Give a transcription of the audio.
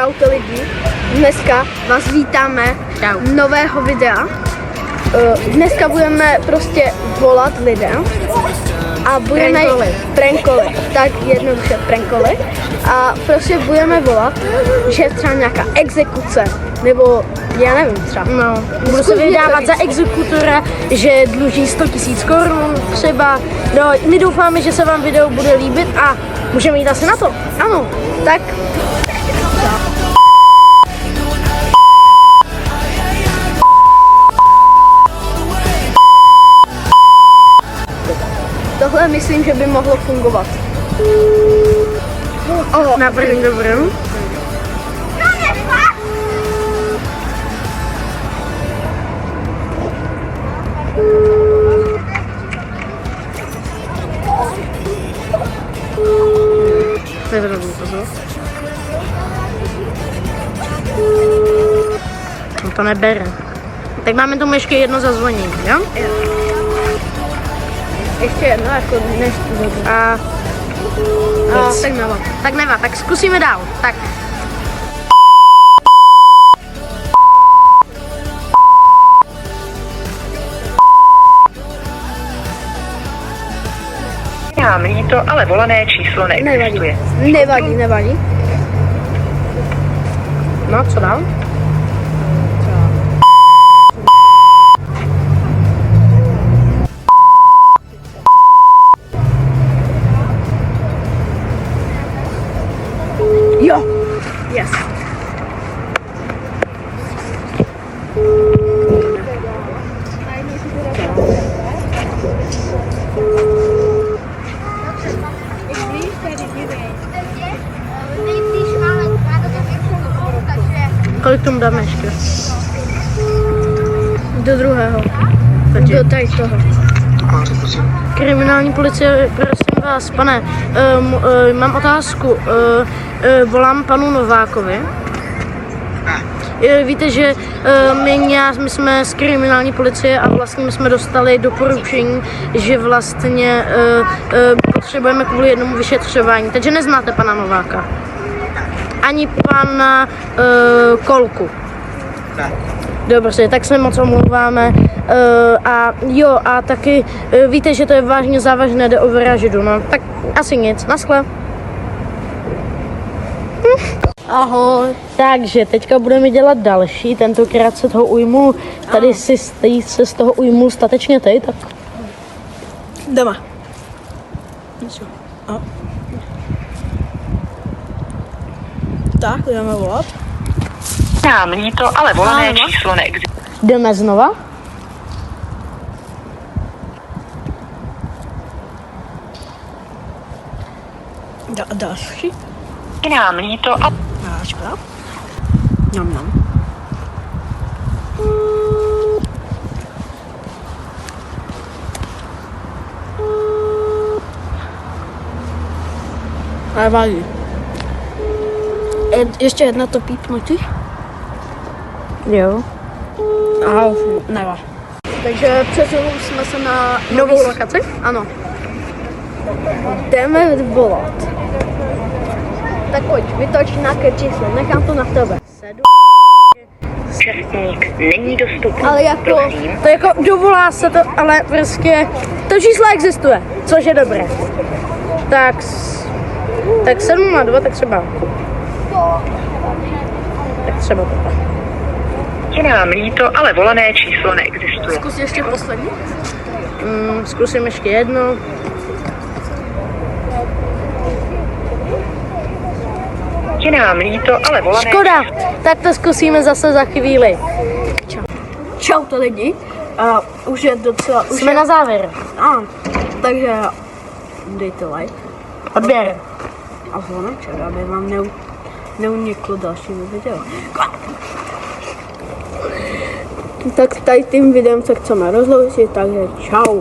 Čaute lidi, dneska vás vítáme nového videa. Dneska budeme prostě volat lidem a budeme prankoly, tak jednoduše prankoly a prostě budeme volat, že je třeba nějaká exekuce, nebo já nevím třeba. No, budu se vydávat za exekutora, že dluží 100 000 korun třeba. No, my doufáme, že se vám video bude líbit a můžeme jít asi na to. Ano, tak tohle myslím, že by mohlo fungovat. Na první dobrou. No to nebere. Tak máme tomu ještě jedno zazvonění, jo? Ještě jedno, jako než to A tak neva, tak zkusíme dál. Tak. Mám líto, ale volané číslo neexistuje. Nevadí. No, co dál? Jo, yes. Kolik tomu dáme ještě? Do druhého. Do tady toho. Kriminální policie, prosím vás, pane, mám otázku. Volám panu Novákovi. Víte, že my jsme z kriminální policie a vlastně my jsme dostali doporučení, že vlastně potřebujeme kvůli jednomu vyšetřování. Takže neznáte pana Nováka? Ani pana Kolku? Ne. Dobře, tak se moc omlouváme. A taky víte, že to je vážně závažné, jde o vraždu, no. Tak asi nic, naschle. Ahoj. Takže teďka budeme dělat další, tentokrát se toho ujmu, tady se z toho ujmu statečně ty, tak. Doma. Tak, budeme volat. Mám líto, ale volané číslo neexistuje. Jdeme znova. Další. Mám líto a... Háčka. Nam. Ale váží. Ještě jedna to pípnutí. Jo. Aha, neva. Takže přesunuli jsme se na Novou lokaci? Ano. Jdeme volat. Tak pojď, vytoč nějaké číslo, nechám to na tebe. Účastník není dostupný. Ale jako, To jako dovolá se to, ale prostě to číslo existuje, což je dobré. Tak 7 a 2, tak třeba. Tak třeba to. Mám líto, ale volané číslo neexistuje. zkus ještě poslední. Zkusím ještě jedno. Mám líto, ale volané... Škoda, tak to zkusíme zase za chvíli. Čau to lidi. Už je docela... Jsme na závěr. Takže dejte like. Odběr. A zvoneček, aby vám neuniklo další video. Tak tady tím videem se chceme rozloučit, takže čau.